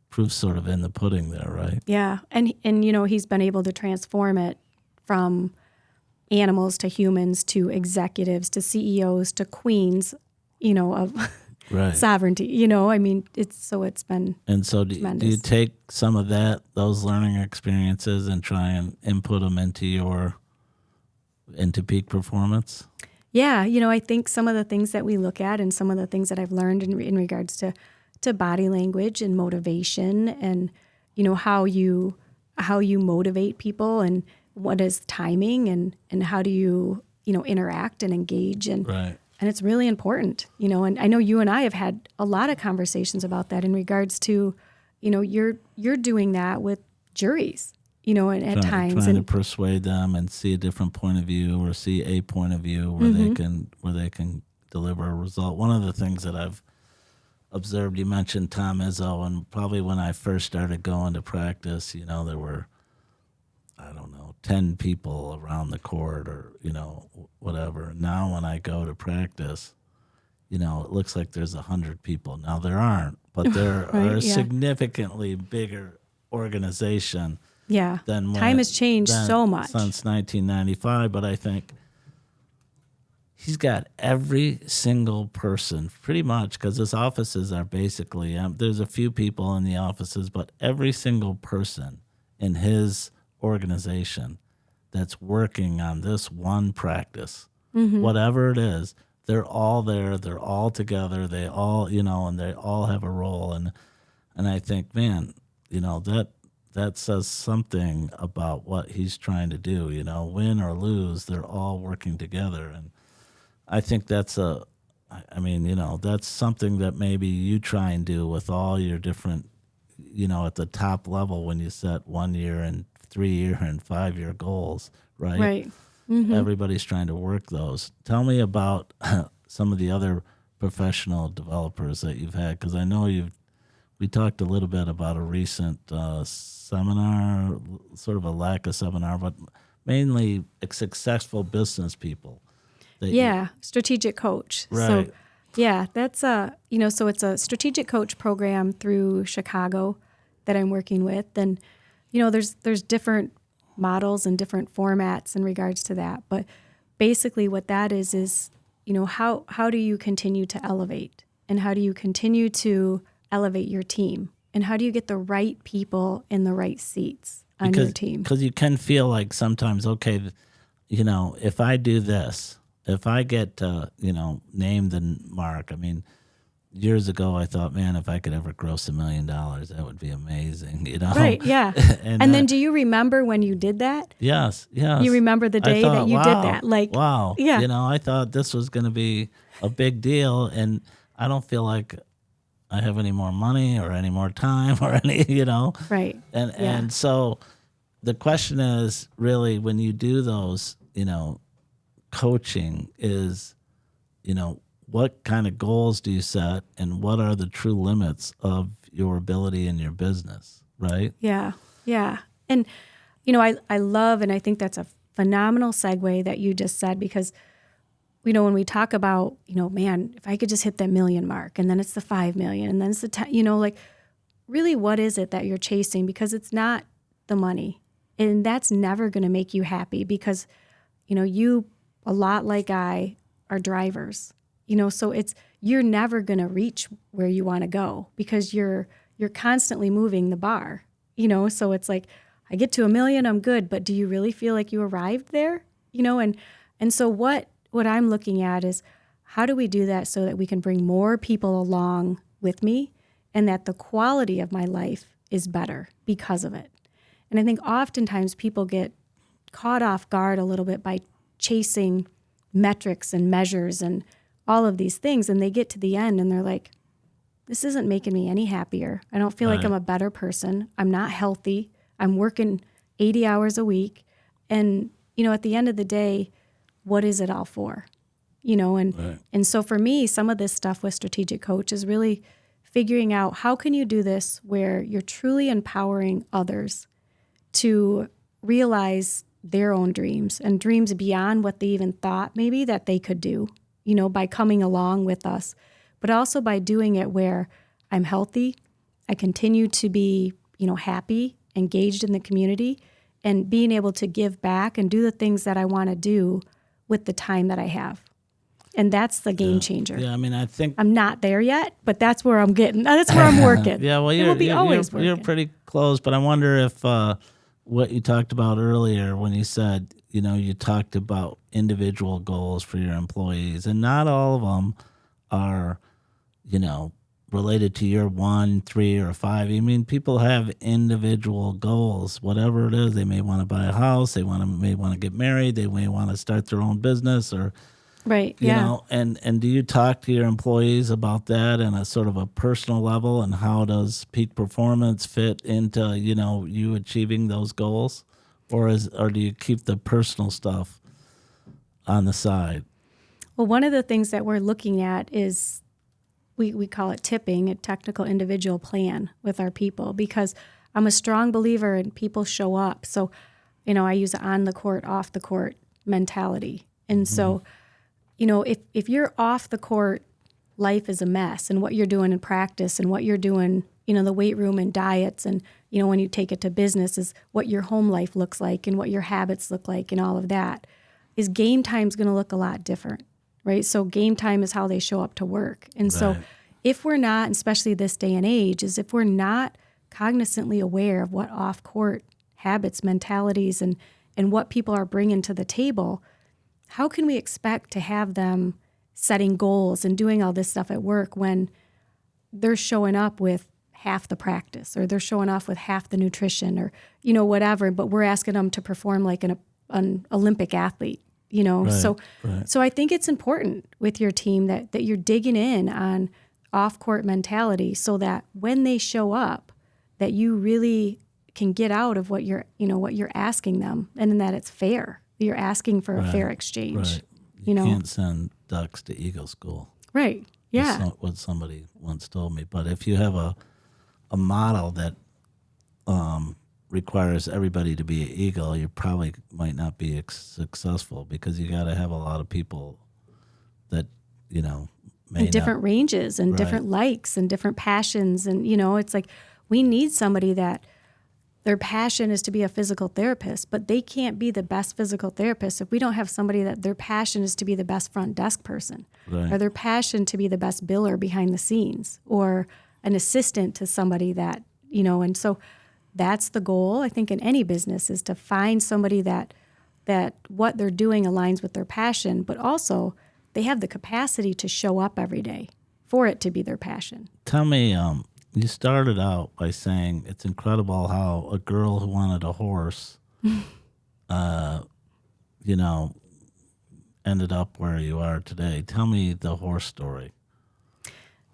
proves sort of in the pudding there, right? Yeah, and he's been able to transform it from animals to humans to executives to CEOs to queens, of sovereignty. It's been and so do you take some of those learning experiences and try and input them into peak performance? Yeah, I think some of the things that we look at and some of the things that I've learned in regards to body language and motivation and how you motivate people and what is timing and how do you interact and engage and it's really important, and I know you and I have had a lot of conversations about that in regards to, you're doing that with juries, and at times. Trying to persuade them and see a different point of view or see a point of view where they can deliver a result. One of the things that I've observed, you mentioned Tom Izzo, and probably when I first started going to practice, there were, 10 people around the court or, whatever. Now when I go to practice, it looks like there's 100 people. Now there aren't, but there are a significantly bigger organization. Yeah. Time has changed so much. Since 1995, but I think he's got every single person pretty much, because his offices are basically, there's a few people in the offices, but every single person in his organization that's working on this one practice, whatever it is, they're all there, they're all together, they all, and they all have a role. And I think, man, that says something about what he's trying to do, win or lose, they're all working together. And I think that's that's something that maybe you try and do with all your different, at the top level when you set 1 year and 3 year and 5 year goals, right? Right. Everybody's trying to work those. Tell me about some of the other professional developers that you've had, because I know we talked a little bit about a recent seminar, sort of a lack of seminar, but mainly successful business people. Strategic coach. Right. So, that's so it's a strategic coach program through Chicago that I'm working with. And, there's different models and different formats in regards to that. But basically what that is, how do you continue to elevate? And how do you continue to elevate your team? And how do you get the right people in the right seats on your team? Because you can feel like sometimes, okay, if I do this, if I get, named the mark, I mean, years ago I thought, man, if I could ever gross $1 million, that would be amazing, Right, yeah. and then do you remember when you did that? Yes. You remember the day that you did that? Wow. Yeah. I thought this was going to be a big deal, and I don't feel like I have any more money or any more time or any, Right. And so the question is really, when you do those, coaching is, what kind of goals do you set, and what are the true limits of your ability in your business, right? Yeah. And, I love, and I think that's a phenomenal segue that you just said, because, when we talk about, man, if I could just hit that million mark, and then it's the 5 million, and then it's the 10, really what is it that you're chasing? Because it's not the money, and that's never going to make you happy, because, you, a lot like I, are drivers. So you're never going to reach where you want to go, because you're constantly moving the bar, so it's like, I get to 1 million, I'm good. But do you really feel like you arrived there? And so what I'm looking at is, how do we do that so that we can bring more people along with me, and that the quality of my life is better because of it? And I think oftentimes people get caught off guard a little bit by chasing metrics and measures and all of these things, and they get to the end and they're like, this isn't making me any happier. I don't feel like I'm a better person. I'm not healthy. I'm working 80 hours a week. And, at the end of the day, what is it all for? And so for me, some of this stuff with Strategic Coach is really figuring out, how can you do this where you're truly empowering others to realize their own dreams, and dreams beyond what they even thought maybe that they could do, by coming along with us, but also by doing it where I'm healthy, I continue to be, happy, engaged in the community, and being able to give back and do the things that I want to do with the time that I have. And that's the game changer. Yeah, I mean, I think I'm not there yet, but that's where I'm getting. That's where I'm working. Yeah, well, you're pretty close, but I wonder if what you talked about earlier when you said, you talked about individual goals for your employees, and not all of them are, related to your 1, 3, or 5. I mean, people have individual goals, whatever it is. They may want to buy a house. They may want to get married. They may want to start their own business, or right. You know. And do you talk to your employees about that in a sort of a personal level, and how does peak performance fit into you achieving those goals, or do you keep the personal stuff on the side? Well, one of the things that we're looking at is we call it tipping, a technical individual plan with our people, because I'm a strong believer in people show up. So, I use an on the court, off the court mentality. And so, if you're off the court, life is a mess, and what you're doing in practice and what you're doing, the weight room and diets, and, when you take it to business, is what your home life looks like and what your habits look like, and all of that, is game time's going to look a lot different. Right? So game time is how they show up to work. And so if we're not, especially this day and age, is if we're not cognizantly aware of what off-court habits, mentalities, and what people are bringing to the table, how can we expect to have them setting goals and doing all this stuff at work when they're showing up with half the practice, or they're showing off with half the nutrition, or, whatever, but we're asking them to perform like an Olympic athlete? So I think it's important with your team that you're digging in on off-court mentality, so that when they show up, that you really can get out of what you're asking them, and that it's fair. You're asking for a fair exchange. Right. You can't send ducks to eagle school. Right. Yeah. That's what somebody once told me. But if you have a model that requires everybody to be an eagle, you probably might not be successful, because you got to have a lot of people that, may and different ranges and different likes and different passions. And, it's like we need somebody that their passion is to be a physical therapist, but they can't be the best physical therapist if we don't have somebody that their passion is to be the best front desk person, or their passion to be the best biller behind the scenes, or an assistant to somebody that, and so that's the goal, I think, in any business, is to find somebody that what they're doing aligns with their passion, but also they have the capacity to show up every day for it to be their passion. Tell me, you started out by saying it's incredible how a girl who wanted a horse, ended up where you are today. Tell me the horse story.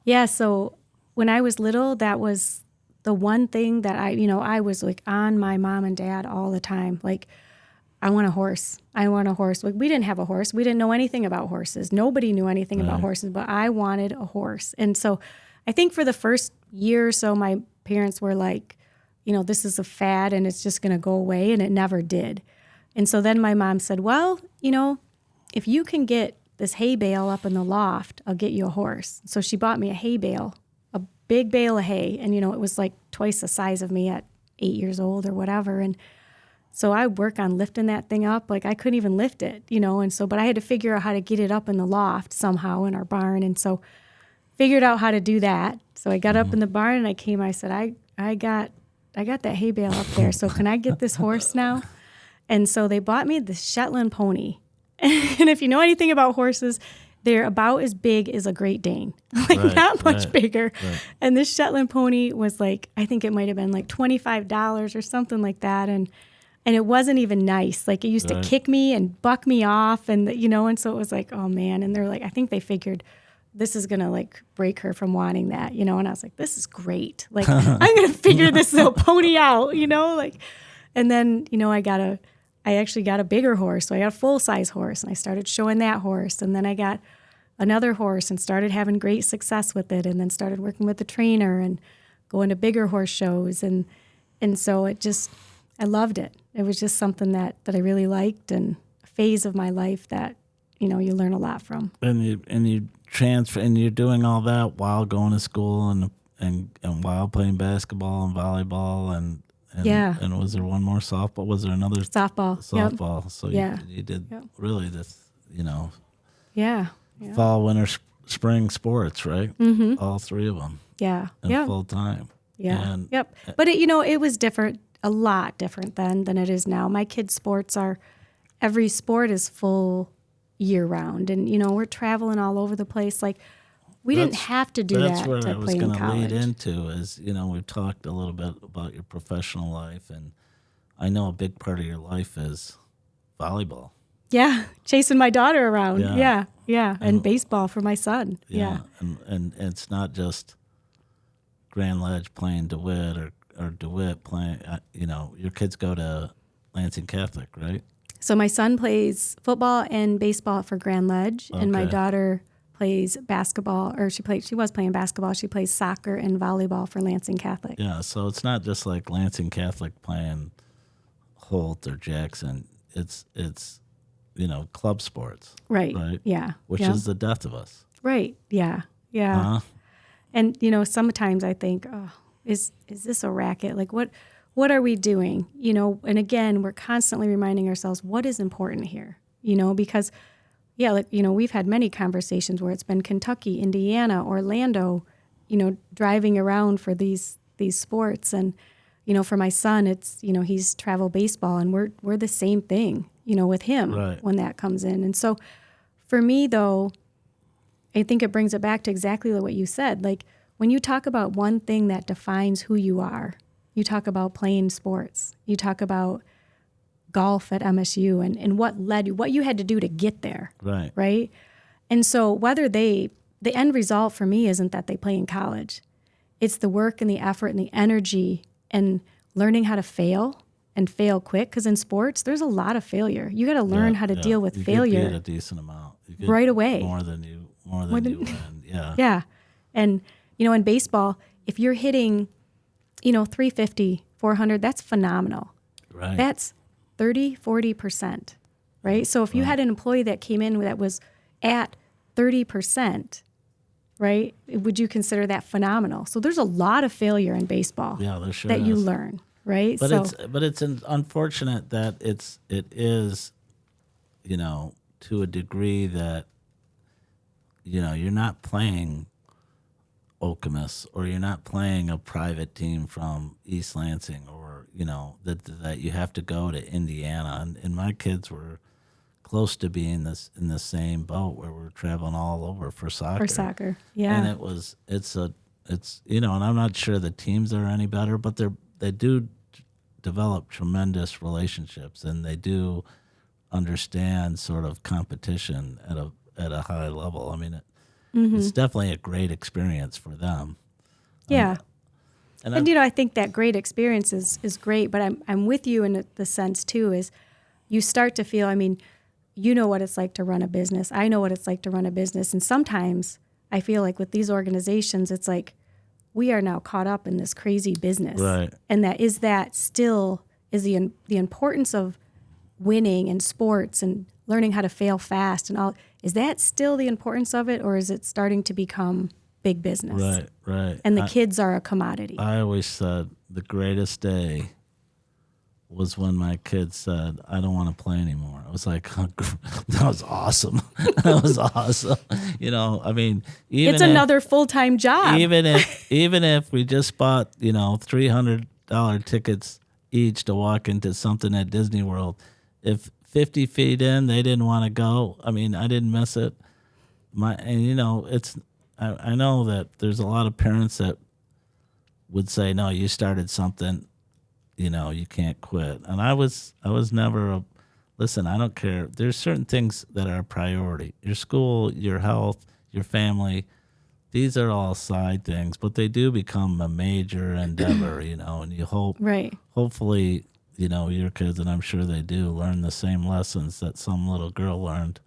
Yeah, so when I was little, that was the one thing that I was like on my mom and dad all the time. Like, I want a horse. I want a horse. Like, we didn't have a horse. We didn't know anything about horses. Nobody knew anything about horses, but I wanted a horse. And so I think for the first year or so, my parents were like, this is a fad and it's just going to go away. And it never did. And so then my mom said, well, if you can get this hay bale up in the loft, I'll get you a horse. So she bought me a hay bale, a big bale of hay. And, it was like twice the size of me at 8 years old or whatever. And so I work on lifting that thing up. Like, I couldn't even lift it, and so, but I had to figure out how to get it up in the loft somehow in our barn. And so figured out how to do that. So I got up in the barn and I said, I got that hay bale up there. So can I get this horse now? And so they bought me this Shetland pony. And if you know anything about horses, they're about as big as a Great Dane, not much bigger. Right. And this Shetland pony was like, I think it might have been like $25 or something like that. And it wasn't even nice. Like, it used to kick me and buck me off, and and so it was like, oh man. And they're like, I think they figured this is gonna like break her from wanting that, and I was like, this is great. Like, I'm gonna figure this little pony out, like, and then, I actually got a bigger horse. So I got a full size horse, and I started showing that horse. And then I got another horse and started having great success with it, and then started working with the trainer and going to bigger horse shows. And so I loved it. It was just something that I really liked, and a phase of my life that, you learn a lot from. And you transfer, and you're doing all that while going to school and while playing basketball and volleyball and and was there one more softball? Was there another softball? Softball. Yep. So you did really this, Yeah. fall, winter, spring sports, right? Mm-hmm. All three of them. Yeah. And full time. Yeah. But it was different. A lot different then than it is now. My kids' sports every sport is full year round, and we're traveling all over the place. Like, we didn't have to do that. That's where I was going to lead into is, we've talked a little bit about your professional life, and I know a big part of your life is volleyball. Yeah, chasing my daughter around. Yeah, and baseball for my son. Yeah. And it's not just Grand Ledge playing DeWitt or DeWitt playing, your kids go to Lansing Catholic, right? So my son plays football and baseball for Grand Ledge, and my daughter plays basketball, or she was playing basketball. She plays soccer and volleyball for Lansing Catholic. Yeah, so it's not just like Lansing Catholic playing Holt or Jackson. It's club sports. Right. Yeah. Which is the death of us. Right. Yeah. Uh-huh. And sometimes I think, oh, is this a racket? Like, what are we doing? And again, we're constantly reminding ourselves what is important here. Because we've had many conversations where it's been Kentucky, Indiana, Orlando, driving around for these sports. And, for my son, it's, he's travel baseball, and we're the same thing, with him when that comes in. And so for me, though, I think it brings it back to exactly what you said. Like, when you talk about one thing that defines who you are, you talk about playing sports, you talk about golf at MSU and what you had to do to get there. Right. And so whether the end result for me isn't that they play in college. It's the work and the effort and the energy and learning how to fail and fail quick. Because in sports, there's a lot of failure. You got to learn how to deal with you failure get beat a decent amount. You get right away. More than you win. Yeah. Yeah. And, in baseball, if you're hitting, 350, 400, that's phenomenal. Right. That's 30, 40%, right? So if you had an employee that came in that was at 30%, right, would you consider that phenomenal? So there's a lot of failure in baseball there sure that you is. learn, right? But it's unfortunate that it is, to a degree that, you're not playing Okemos, or you're not playing a private team from East Lansing, or that you have to go to Indiana, and my kids were close to being in the same boat where we're traveling all over for soccer. Yeah. And it's and I'm not sure the teams are any better, but they do develop tremendous relationships, and they do understand sort of competition at a high level. I mean, it's definitely a great experience for them. Yeah. And I think that great experience is great, but I'm with you in the sense too, is you start to feel, you know what it's like to run a business. I know what it's like to run a business. And sometimes I feel like with these organizations, it's like we are now caught up in this crazy business. Right. And that still is the importance of winning in sports and learning how to fail fast and all. Is that still the importance of it, or is it starting to become big business? Right. And the kids are a commodity. I always said the greatest day was when my kids said, "I don't want to play anymore." I was like, that was awesome. That was awesome. It's another full-time job. Even if we just bought, $300 tickets each to walk into something at Disney World, if 50 feet in they didn't want to go, I didn't miss it. I know that there's a lot of parents that would say, "No, you started something, you can't quit." And I was never listen, I don't care. There's certain things that are a priority. Your school, your health, your family, these are all side things, but they do become a major endeavor, and you hopefully, your kids, and I'm sure they do, learn the same lessons that some little girl learned.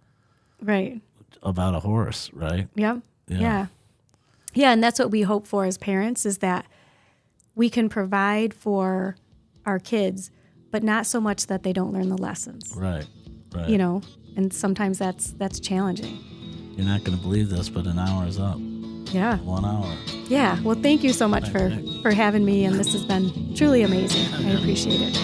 Right. About a horse, right? Yep. Yeah. Yeah, and that's what we hope for as parents, is that we can provide for our kids, but not so much that they don't learn the lessons. Right. And sometimes that's challenging. You're not going to believe this, but an hour is up. Yeah. 1 hour. Yeah. Well, thank you so much for having me, and this has been truly amazing. I appreciate it.